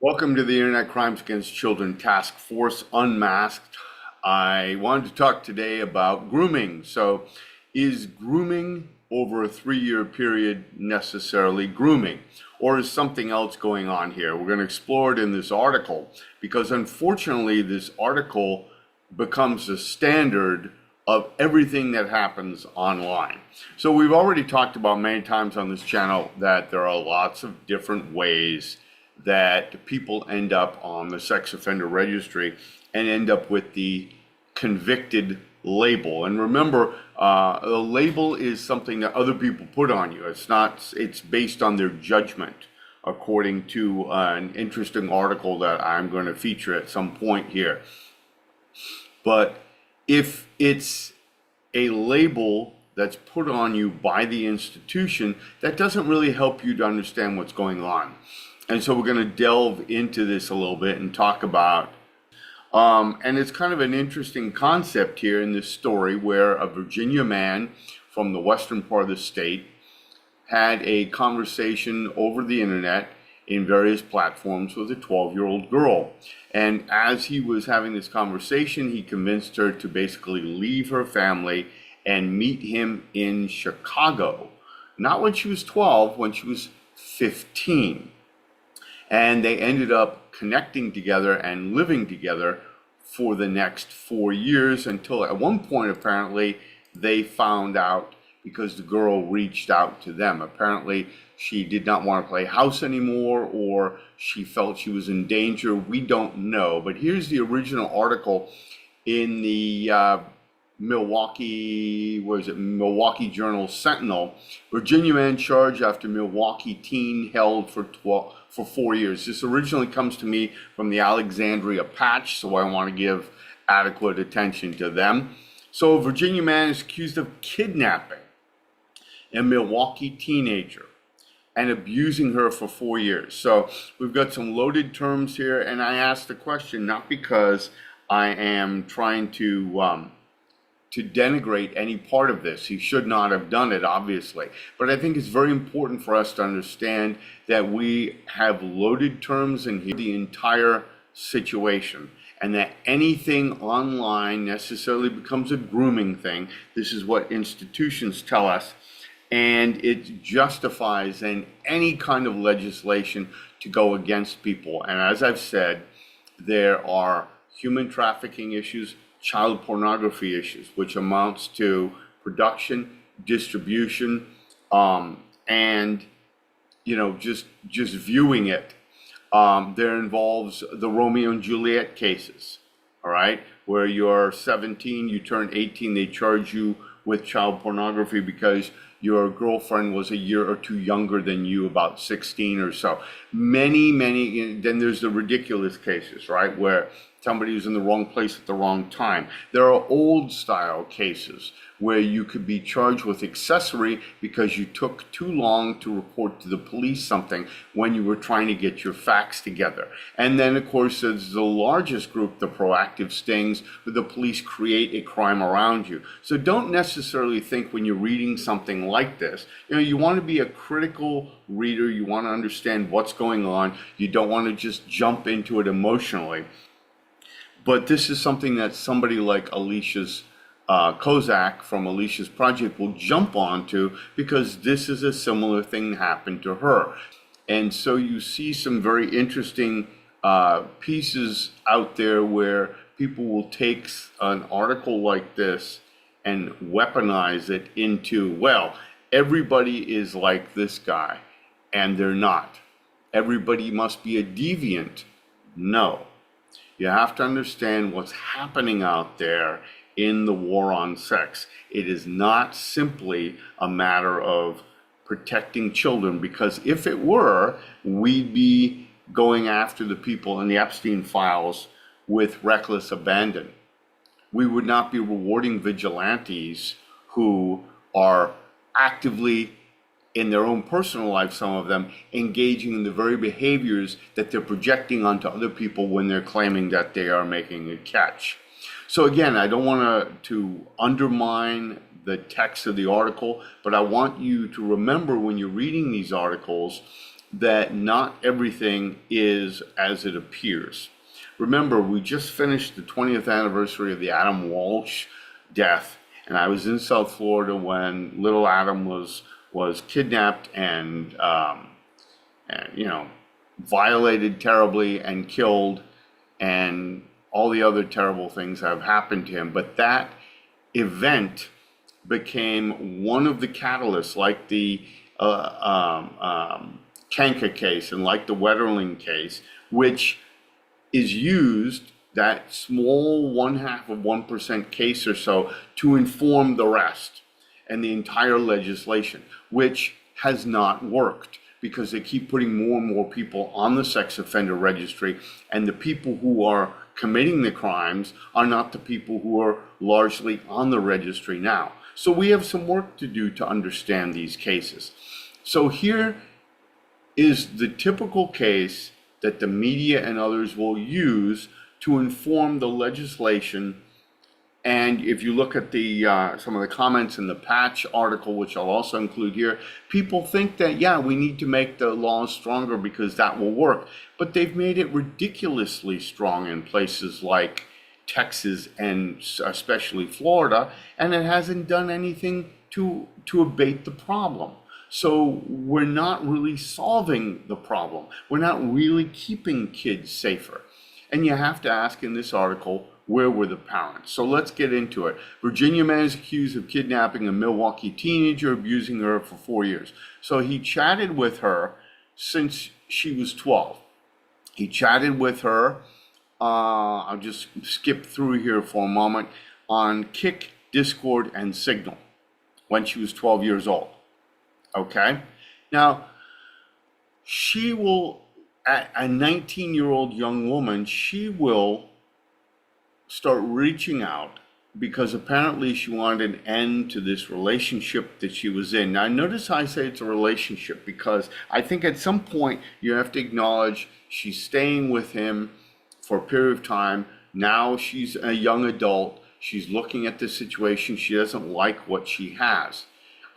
Welcome to the Internet Crimes Against Children Task Force Unmasked. I wanted to talk today about grooming. So, is grooming over a 3-year period necessarily grooming? Or is something else going on here? We're going to explore it in this article because unfortunately, this article becomes the standard of everything that happens online. So, we've already talked about many times on this channel that there are lots of different ways that people end up on the sex offender registry and end up with the convicted label. And remember, the label is something that other people put on you. It's based on their judgment, according to an interesting article that I'm going to feature at some point here. But if it's a label that's put on you by the institution, that doesn't really help you to understand what's going on. And so we're going to delve into this a little bit and talk about, and it's kind of an interesting concept here in this story where a Virginia man from the western part of the state had a conversation over the internet in various platforms with a 12-year-old girl. And as he was having this conversation, he convinced her to basically leave her family and meet him in Chicago. Not when she was 12, when she was 15. And they ended up connecting together and living together for the next 4 years until at one point, apparently, they found out because the girl reached out to them. Apparently, she did not want to play house anymore, or she felt she was in danger. We don't know. But here's the original article in the Milwaukee Journal Sentinel. Virginia man charged after Milwaukee teen held for 4 years. This originally comes to me from the Alexandria Patch, so I want to give adequate attention to them. So a Virginia man is accused of kidnapping a Milwaukee teenager and abusing her for 4 years. So we've got some loaded terms here, and I asked the question not because I am trying to denigrate any part of this. He should not have done it, obviously. But I think it's very important for us to understand that we have loaded terms in here, the entire situation, and that anything online necessarily becomes a grooming thing. This is what institutions tell us, and it justifies in any kind of legislation to go against people. And as I've said, there are human trafficking issues, child pornography issues, which amounts to production, distribution, and just viewing it. There involves the Romeo and Juliet cases, all right, where you're 17, you turn 18, they charge you with child pornography because your girlfriend was a year or two younger than you, about 16 or so. Many, then there's the ridiculous cases, right, where somebody who's in the wrong place at the wrong time. There are old style cases where you could be charged with accessory because you took too long to report to the police something when you were trying to get your facts together. And then, of course, there's the largest group, the proactive stings, where the police create a crime around you. So don't necessarily think when you're reading something like this, you want to be a critical reader, you want to understand what's going on, you don't want to just jump into it emotionally. But this is something that somebody like Alicia's Kozak from Alicia's project will jump onto because this is a similar thing happened to her. And so you see some very interesting pieces out there where people will take an article like this and weaponize it into, well, everybody is like this guy, and they're not. Everybody must be a deviant. No. You have to understand what's happening out there in the war on sex. It is not simply a matter of protecting children, because if it were, we'd be going after the people in the Epstein files with reckless abandon. We would not be rewarding vigilantes who are actively, in their own personal life, some of them, engaging in the very behaviors that they're projecting onto other people when they're claiming that they are making a catch. So again, I don't want to undermine the text of the article, but I want you to remember when you're reading these articles that not everything is as it appears. Remember, we just finished the 20th anniversary of the Adam Walsh death, and I was in South Florida when little Adam was kidnapped and violated terribly and killed, and all the other terrible things have happened to him. But that event became one of the catalysts, like the Kanka case and like the Wetterling case, which is used, that small 0.5% case or so, to inform the rest and the entire legislation, which has not worked because they keep putting more and more people on the sex offender registry, and the people who are committing the crimes are not the people who are largely on the registry now. So we have some work to do to understand these cases. So here is the typical case that the media and others will use to inform the legislation. And if you look at the some of the comments in the Patch article, which I'll also include here, people think that, yeah, we need to make the laws stronger because that will work. But they've made it ridiculously strong in places like Texas and especially Florida, and it hasn't done anything to abate the problem. So we're not really solving the problem. We're not really keeping kids safer. And you have to ask in this article, where were the parents? So let's get into it. Virginia man is accused of kidnapping a Milwaukee teenager, abusing her for 4 years. So he chatted with her since she was 12. He chatted with her, I'll just skip through here for a moment, on Kick, Discord, and Signal when she was 12 years old. Okay? Now, she will, a 19-year-old young woman, she will start reaching out because apparently she wanted an end to this relationship that she was in. Now, notice how I say it's a relationship because I think at some point you have to acknowledge she's staying with him for a period of time. Now she's a young adult. She's looking at the situation. She doesn't like what she has.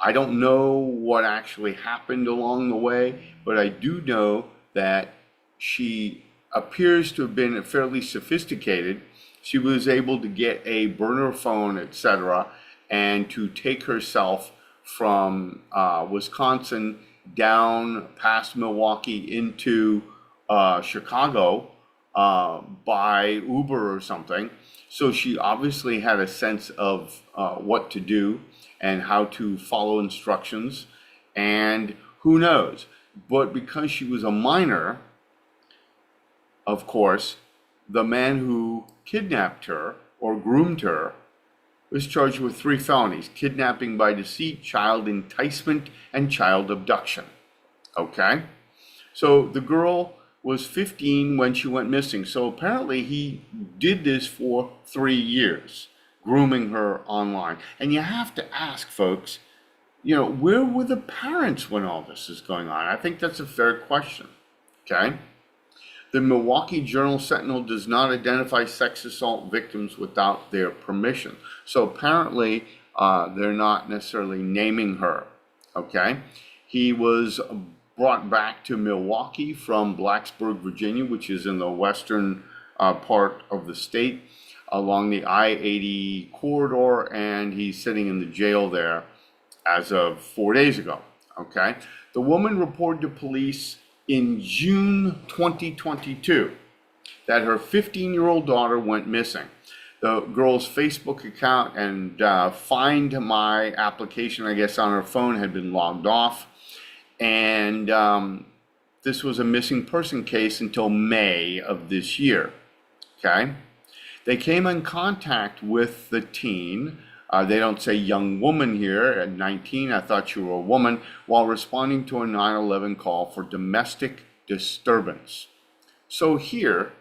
I don't know what actually happened along the way, but I do know that she appears to have been fairly sophisticated. She was able to get a burner phone, etc., and to take herself from Wisconsin down past Milwaukee into Chicago by Uber or something. So she obviously had a sense of what to do and how to follow instructions, and who knows. But because she was a minor, of course, the man who kidnapped her or groomed her was charged with 3 felonies: kidnapping by deceit, child enticement, and child abduction. Okay? So the girl was 15 when she went missing. So apparently he did this for 3 years, grooming her online. And you have to ask, folks, where were the parents when all this is going on? I think that's a fair question. Okay? The Milwaukee Journal-Sentinel does not identify sex assault victims without their permission. So apparently they're not necessarily naming her. Okay? He was brought back to Milwaukee from Blacksburg, Virginia, which is in the western part of the state along the I-80 corridor, and he's sitting in the jail there as of 4 days ago. Okay? The woman reported to police in June 2022 that her 15-year-old daughter went missing. The girl's Facebook account and Find My application, I guess, on her phone had been logged off. And this was a missing person case until May of this year. Okay? They came in contact with the teen. They don't say young woman here at 19. I thought you were a woman, while responding to a 911 call for domestic disturbance. So here,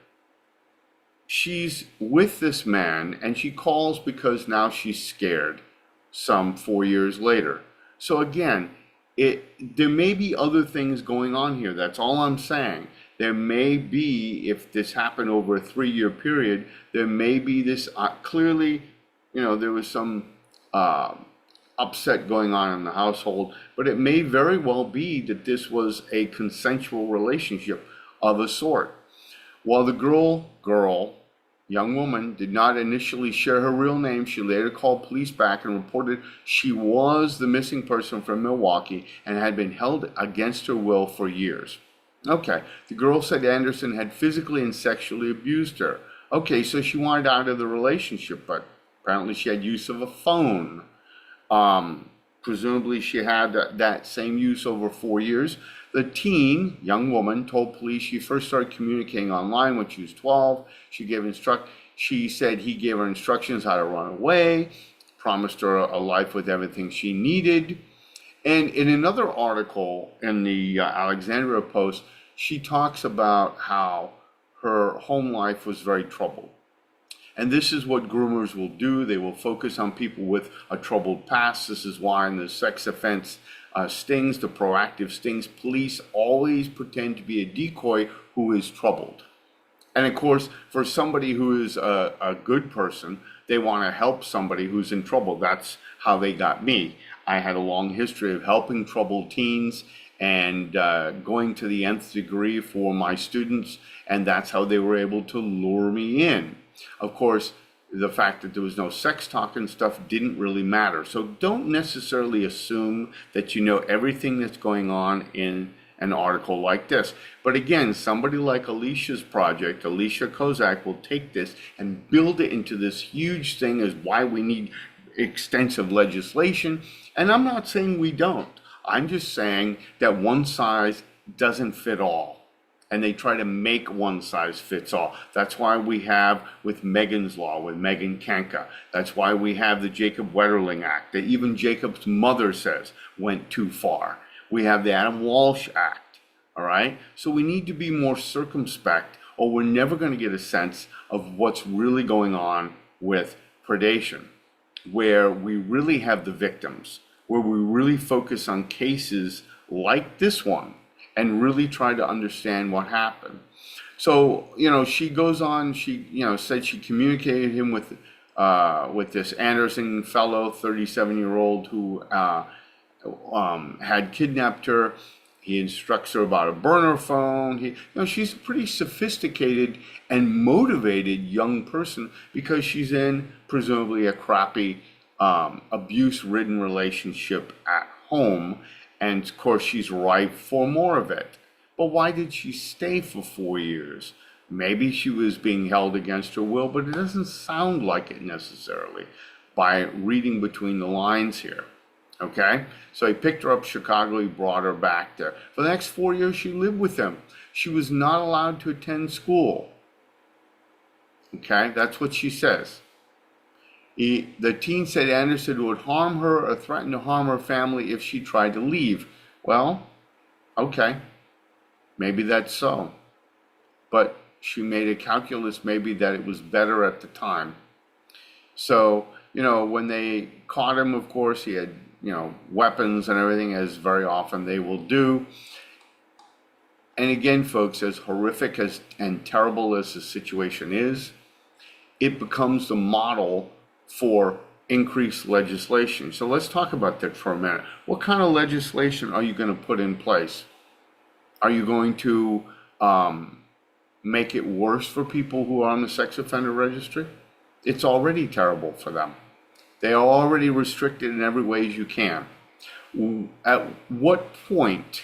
she's with this man and she calls because now she's scared some 4 years later. So again, there may be other things going on here. That's all I'm saying. There may be, if this happened over a 3-year period, there may be this clearly, there was some upset going on in the household, but it may very well be that this was a consensual relationship of a sort. While the young woman, did not initially share her real name, she later called police back and reported she was the missing person from Milwaukee and had been held against her will for years. Okay, the girl said Anderson had physically and sexually abused her. Okay, so she wanted out of the relationship, but apparently she had use of a phone. Presumably she had that same use over 4 years. The young woman, told police she first started communicating online when she was 12. She said he gave her instructions how to run away, promised her a life with everything she needed. And in another article in the Alexandria Post, she talks about how her home life was very troubled. And this is what groomers will do. They will focus on people with a troubled past. This is why in the sex offense stings, the proactive stings, police always pretend to be a decoy who is troubled. And of course, for somebody who is a good person, they want to help somebody who's in trouble. That's how they got me. I had a long history of helping troubled teens and going to the nth degree for my students, and that's how they were able to lure me in. Of course, the fact that there was no sex talk and stuff didn't really matter. So don't necessarily assume that you know everything that's going on in an article like this. But again, somebody like Alicia's project, Alicia Kozak, will take this and build it into this huge thing as why we need extensive legislation. And I'm not saying we don't. I'm just saying that one size doesn't fit all. And they try to make one size fits all. That's why we have with Megan's Law, with Megan Kanka. That's why we have the Jacob Wetterling Act that even Jacob's mother says went too far. We have the Adam Walsh Act, all right? So we need to be more circumspect or we're never going to get a sense of what's really going on with predation, where we really have the victims, where we really focus on cases like this one, and really try to understand what happened. So, she goes on, she, said she communicated him with this Anderson fellow, 37-year-old who had kidnapped her. He instructs her about a burner phone. She's a pretty sophisticated and motivated young person because she's in presumably a crappy abuse-ridden relationship at home. And of course, she's ripe for more of it. But why did she stay for 4 years? Maybe she was being held against her will, but it doesn't sound like it necessarily by reading between the lines here. Okay? So he picked her up in Chicago, he brought her back there. For the next 4 years, she lived with him. She was not allowed to attend school. Okay? That's what she says. The teen said Anderson would harm her or threaten to harm her family if she tried to leave. Well, okay, maybe that's so. But she made a calculus maybe that it was better at the time. So, when they caught him, of course, he had, weapons and everything, as very often they will do. And again, folks, as horrific and terrible as the situation is, it becomes the model for increased legislation. So let's talk about that for a minute. What kind of legislation are you going to put in place? Are you going to make it worse for people who are on the sex offender registry? It's already terrible for them. They are already restricted in every way you can. At what point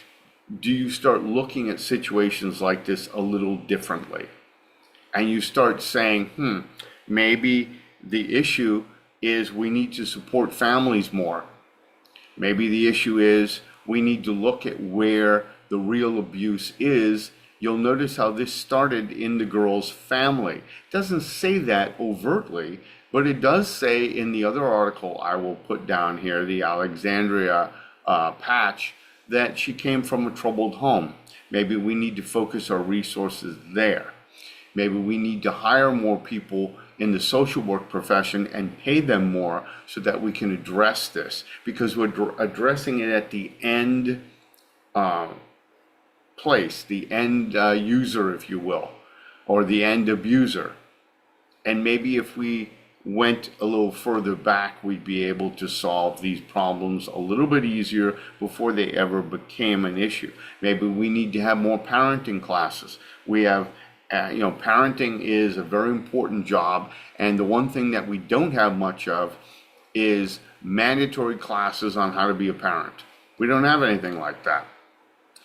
do you start looking at situations like this a little differently? And you start saying, maybe the issue is we need to support families more. Maybe the issue is we need to look at where the real abuse is. You'll notice how this started in the girl's family. It doesn't say that overtly, but it does say in the other article I will put down here, the Alexandria patch, that she came from a troubled home. Maybe we need to focus our resources there. Maybe we need to hire more people in the social work profession and pay them more so that we can address this, because we're addressing it at the end place, the end user, if you will, or the end abuser. And maybe if we went a little further back, we'd be able to solve these problems a little bit easier before they ever became an issue. Maybe we need to have more parenting classes. We have, parenting is a very important job, and the one thing that we don't have much of is mandatory classes on how to be a parent. We don't have anything like that.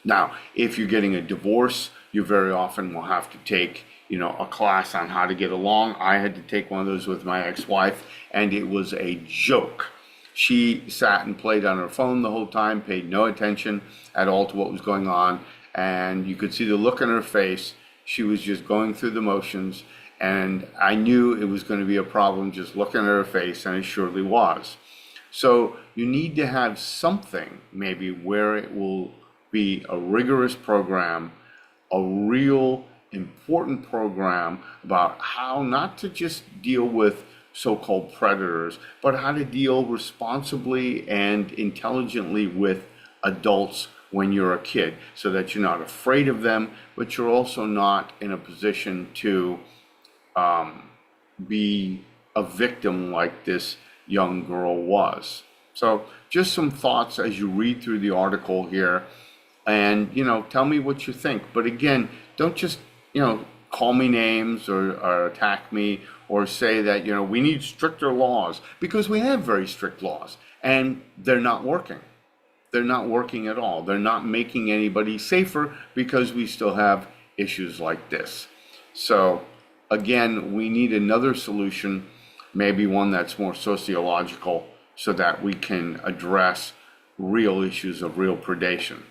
Now, if you're getting a divorce, you very often will have to take, a class on how to get along. I had to take one of those with my ex-wife, and it was a joke. She sat and played on her phone the whole time, paid no attention at all to what was going on, and you could see the look on her face. She was just going through the motions, and I knew it was going to be a problem just looking at her face, and it surely was. So you need to have something maybe where it will be a rigorous program, a real important program about how not to just deal with so-called predators, but how to deal responsibly and intelligently with adults when you're a kid, so that you're not afraid of them, but you're also not in a position to be a victim like this young girl was. So just some thoughts as you read through the article here, and tell me what you think. But again, don't just call me names or attack me or say that we need stricter laws, because we have very strict laws and they're not working. They're not working at all. They're not making anybody safer, because we still have issues like this. So again, we need another solution, maybe one that's more sociological, so that we can address real issues of real predation.